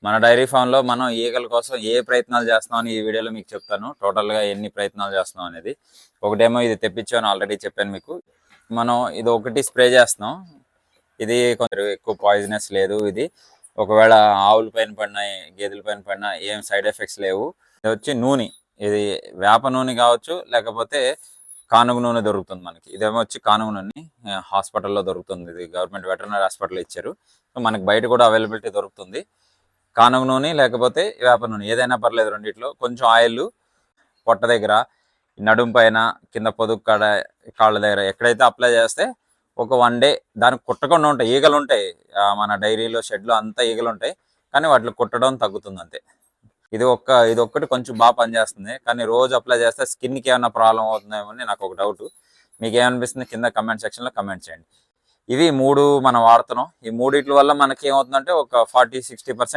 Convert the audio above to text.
మన డైరీ ఫామ్లో మనం ఈగల కోసం ఏ ప్రయత్నాలు చేస్తున్నామని ఈ వీడియోలో మీకు చెప్తాను. టోటల్గా ఎన్ని ప్రయత్నాలు చేస్తున్నాం అనేది. ఒకటేమో ఇది తెప్పించాను, ఆల్రెడీ చెప్పాను మీకు. మనం ఇది ఒకటి స్ప్రే చేస్తున్నాం. ఇది కొంచెం ఎక్కువ పాయిజనస్ లేదు. ఇది ఒకవేళ ఆవుల పైన పడినా గేదెల పైన పడినా ఏం సైడ్ ఎఫెక్ట్స్ లేవు. ఇది వచ్చి నూనె, ఇది వేప నూనె కావచ్చు, లేకపోతే కానుగ నూనె దొరుకుతుంది మనకి. ఇదేమో వచ్చి కానుగ నూనె హాస్పిటల్లో దొరుకుతుంది. ఇది గవర్నమెంట్ వెటర్నరీ హాస్పిటల్ ఇచ్చారు. సో మనకి బయట కూడా అవైలబిలిటీ దొరుకుతుంది. కానుగ నూనె లేకపోతే వేప నూనె ఏదైనా పర్లేదు. రెండిట్లో కొంచెం ఆయిల్ పొట్ట దగ్గర, నడుం పైన, కింద పొదుగు కాడ, కాళ్ళ దగ్గర ఎక్కడైతే అప్లై చేస్తే ఒక 1 డే దానికి కుట్టకుండా ఉంటాయి. ఈగలు ఉంటాయి మన డైరీలో, షెడ్లో అంతా ఈగలు ఉంటాయి, కానీ వాటిని కుట్టడం తగ్గుతుంది అంతే. ఇది ఒక్కటి కొంచెం బాగా పనిచేస్తుంది. కానీ రోజు అప్లై చేస్తే స్కిన్కి ఏమైనా ప్రాబ్లం అవుతుందేమో అని నాకు ఒక డౌట్. మీకు ఏమనిపిస్తుంది కింద కమెంట్ సెక్షన్లో కమెంట్ చేయండి. ఇవి 3 మనం వాడుతున్నాం. ఈ మూడిట్ల వల్ల మనకి ఏమవుతుందంటే ఒక 40-60%